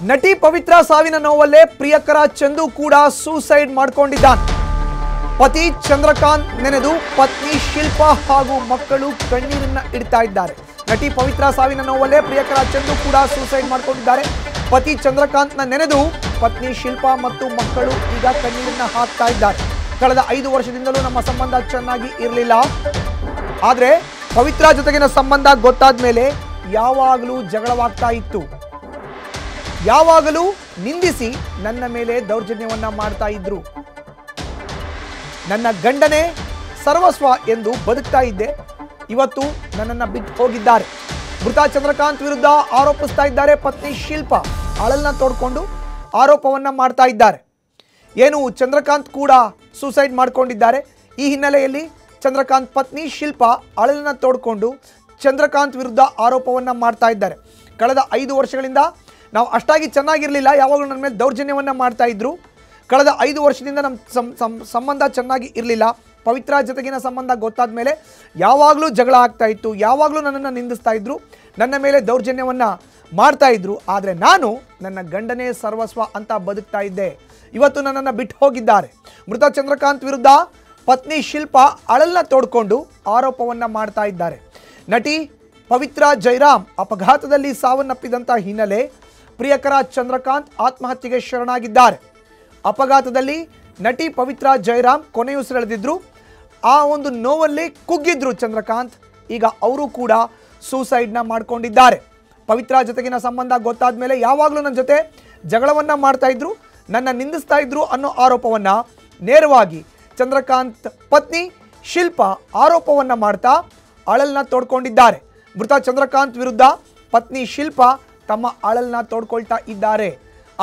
ನಟಿ ಪವಿತ್ರ ಸಾವಿನ ನೋವಲ್ಲೇ ಪ್ರಿಯಕರ ಚಂದು ಕೂಡ ಸೂಸೈಡ್ ಮಾಡಿಕೊಂಡಿದ್ದಾನೆ. ಪತಿ ಚಂದ್ರಕಾಂತ್ ನೆನೆದು ಪತ್ನಿ ಶಿಲ್ಪಾ ಹಾಗೂ ಮಕ್ಕಳು ಕಣ್ಣೀರನ್ನ ಇಡ್ತಾ ಇದ್ದಾರೆ. ನಟಿ ಪವಿತ್ರ ಸಾವಿನ ನೋವಲ್ಲೇ ಪ್ರಿಯಕರ ಚಂದು ಕೂಡ ಸೂಸೈಡ್ ಮಾಡಿಕೊಂಡಿದ್ದಾರೆ. ಪತಿ ಚಂದ್ರಕಾಂತ್ನ ನೆನೆದು ಪತ್ನಿ ಶಿಲ್ಪಾ ಮತ್ತು ಮಕ್ಕಳು ಈಗ ಕಣ್ಣೀರನ್ನ ಹಾಕ್ತಾ ಇದ್ದಾರೆ. ಕಳೆದ 5 ವರ್ಷದಿಂದಲೂ ನಮ್ಮ ಸಂಬಂಧ ಚೆನ್ನಾಗಿ ಇರಲಿಲ್ಲ. ಆದರೆ ಪವಿತ್ರ ಜೊತೆಗಿನ ಸಂಬಂಧ ಗೊತ್ತಾದ ಮೇಲೆ ಯಾವಾಗಲೂ ಜಗಳವಾಗ್ತಾ ಇತ್ತು. ಯಾವಾಗಲೂ ನಿಂದಿಸಿ ನನ್ನ ಮೇಲೆ ದೌರ್ಜನ್ಯವನ್ನ ಮಾಡ್ತಾ ಇದ್ರು. ನನ್ನ ಗಂಡನೇ ಸರ್ವಸ್ವ ಎಂದು ಬದುಕ್ತಾ ಇದ್ದೆ. ಇವತ್ತು ನನ್ನನ್ನು ಬಿಟ್ಟು ಹೋಗಿದ್ದಾರೆ. ಮೃತ ಚಂದ್ರಕಾಂತ್ ವಿರುದ್ಧ ಆರೋಪಿಸ್ತಾ ಇದ್ದಾರೆ ಪತ್ನಿ ಶಿಲ್ಪಾ. ಅಳಲನ್ನ ತೋಡ್ಕೊಂಡು ಆರೋಪವನ್ನ ಮಾಡ್ತಾ ಇದ್ದಾರೆ. ಏನು ಚಂದ್ರಕಾಂತ್ ಕೂಡ ಸೂಸೈಡ್ ಮಾಡಿಕೊಂಡಿದ್ದಾರೆ. ಈ ಹಿನ್ನೆಲೆಯಲ್ಲಿ ಚಂದ್ರಕಾಂತ್ ಪತ್ನಿ ಶಿಲ್ಪಾ ಅಳಲನ್ನ ತೋಡ್ಕೊಂಡು ಚಂದ್ರಕಾಂತ್ ವಿರುದ್ಧ ಆರೋಪವನ್ನ ಮಾಡ್ತಾ ಇದ್ದಾರೆ. ಕಳೆದ 5 ವರ್ಷಗಳಿಂದ ನಾವು ಅಷ್ಟಾಗಿ ಚೆನ್ನಾಗಿರಲಿಲ್ಲ, ಯಾವಾಗಲೂ ನನ್ನ ಮೇಲೆ ದೌರ್ಜನ್ಯವನ್ನು ಮಾಡ್ತಾ ಇದ್ರು. ಕಳೆದ 5 ವರ್ಷದಿಂದ ನಮ್ಮ ಸಂಬಂಧ ಚೆನ್ನಾಗಿ ಇರಲಿಲ್ಲ. ಪವಿತ್ರ ಜೊತೆಗಿನ ಸಂಬಂಧ ಗೊತ್ತಾದ ಮೇಲೆ ಯಾವಾಗಲೂ ಜಗಳ ಆಗ್ತಾ ಇತ್ತು. ಯಾವಾಗಲೂ ನನ್ನನ್ನು ನಿಂದಿಸ್ತಾ ಇದ್ರು, ನನ್ನ ಮೇಲೆ ದೌರ್ಜನ್ಯವನ್ನು ಮಾಡ್ತಾ ಇದ್ರು. ಆದರೆ ನಾನು ನನ್ನ ಗಂಡನೇ ಸರ್ವಸ್ವ ಅಂತ ಬದುಕ್ತಾ ಇದ್ದೆ. ಇವತ್ತು ನನ್ನನ್ನು ಬಿಟ್ಟು ಹೋಗಿದ್ದಾರೆ. ಮೃತ ಚಂದ್ರಕಾಂತ್ ವಿರುದ್ಧ ಪತ್ನಿ ಶಿಲ್ಪಾ ಅಳಲನ್ನ ತೋಡ್ಕೊಂಡು ಆರೋಪವನ್ನು ಮಾಡ್ತಾ ಇದ್ದಾರೆ. ನಟಿ ಪವಿತ್ರ ಜೈರಾಮ್ ಅಪಘಾತದಲ್ಲಿ ಸಾವನ್ನಪ್ಪಿದಂಥ ಹಿನ್ನೆಲೆ ಪ್ರಿಯಕರ ಚಂದ್ರಕಾಂತ್ ಆತ್ಮಹತ್ಯೆಗೆ ಶರಣಾಗಿದ್ದಾರೆ. ಅಪಘಾತದಲ್ಲಿ ನಟಿ ಪವಿತ್ರ ಜೈರಾಮ್ ಕೊನೆಯುಸಿರೆಳೆದಿದ್ರು. ಆ ಒಂದು ನೋವಲ್ಲಿ ಕುಗ್ಗಿದ್ರು ಚಂದ್ರಕಾಂತ್. ಈಗ ಅವರು ಕೂಡ ಸೂಸೈಡ್ನ ಮಾಡ್ಕೊಂಡಿದ್ದಾರೆ. ಪವಿತ್ರ ಜೊತೆಗಿನ ಸಂಬಂಧ ಗೊತ್ತಾದ ಮೇಲೆ ಯಾವಾಗಲೂ ನನ್ನ ಜೊತೆ ಜಗಳವನ್ನು ಮಾಡ್ತಾ ಇದ್ರು, ನನ್ನ ನಿಂದಿಸ್ತಾ ಇದ್ರು ಅನ್ನೋ ಆರೋಪವನ್ನು ನೇರವಾಗಿ ಚಂದ್ರಕಾಂತ್ ಪತ್ನಿ ಶಿಲ್ಪಾ ಆರೋಪವನ್ನು ಮಾಡ್ತಾ ಅಳಲನ್ನ ತೋಡ್ಕೊಂಡಿದ್ದಾರೆ. ಮೃತ ಚಂದ್ರಕಾಂತ್ ವಿರುದ್ಧ ಪತ್ನಿ ಶಿಲ್ಪಾ ತಮ್ಮ ಅಳಲನ್ನ ತೋಡ್ಕೊಳ್ತಾ ಇದ್ದಾರೆ.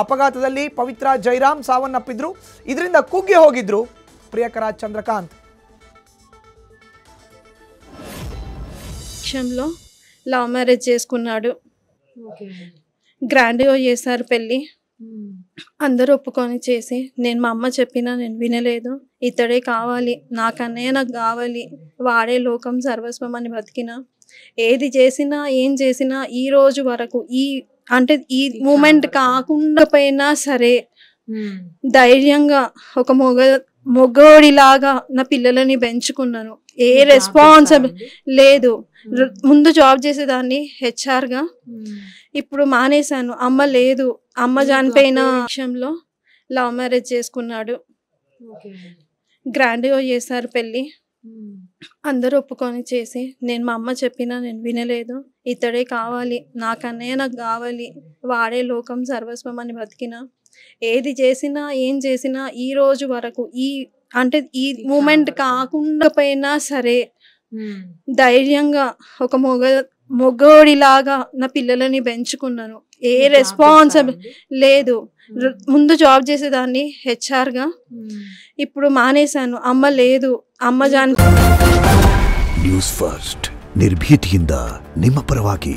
ಅಪಘಾತದಲ್ಲಿ ಪವಿತ್ರ ಜೈರಾಮ್ ಸಾವನ್ನಪ್ಪಿದ್ರು. ಇದರಿಂದ ಕುಗ್ಗಿ ಹೋಗಿದ್ರು ప్రియకర చంద్రకాంత్. విషయంలో లవ్ మ్యారేజ్ చేసుకున్నాడు. గ్రాండ్గా చేశారు పెళ్ళి. అందరూ ఒప్పుకొని చేసి నేను మా అమ్మ చెప్పినా నేను వినలేదు. ఇతడే కావాలి, నాకన్నయ్య నాకు కావాలి, వాడే లోకం సర్వస్వం అని బతికిన. ఏది చేసినా ఏం చేసినా ఈ రోజు వరకు అంటే ఈ మూమెంట్ కాకుండా పోయినా సరే ధైర్యంగా ఒక మొగోడిలాగా నా పిల్లలని పెంచుకున్నాను. ఏ రెస్పాన్సిబుల్ లేదు. ముందు జాబ్ చేసేదాన్ని హెచ్ఆర్గా, ఇప్పుడు మానేశాను. అమ్మ లేదు, అమ్మ చనిపోయిన విషయంలో లవ్ మ్యారేజ్ చేసుకున్నాడు. గ్రాండ్గా చేశారు పెళ్ళి. అందరూ ఒప్పుకొని చేసి నేను మా అమ్మ చెప్పినా నేను వినలేదు. ఇతడే కావాలి, నాకన్నయ్య నాకు కావాలి, వాడే లోకం సర్వస్వం అని బతికిన. ఏది చేసినా ఏం చేసినా ఈ రోజు వరకు అంటే ఈ మూమెంట్ కాకుండా పోయినా సరే ధైర్యంగా ఒక మొగోడిలాగా నా పిల్లలని పెంచుకున్నాను. ఏ రెస్పాన్సిబుల్ లేదు. ముందు జాబ్ చేసేదాన్ని హెచ్ఆర్గా, ఇప్పుడు మానేశాను. అమ్మ లేదు, అమ్మ ನ್ಯೂಸ್ ಫಸ್ಟ್ ನಿರ್ಭೀತಿಯಿಂದ ನಿಮ್ಮ ಪರವಾಗಿ.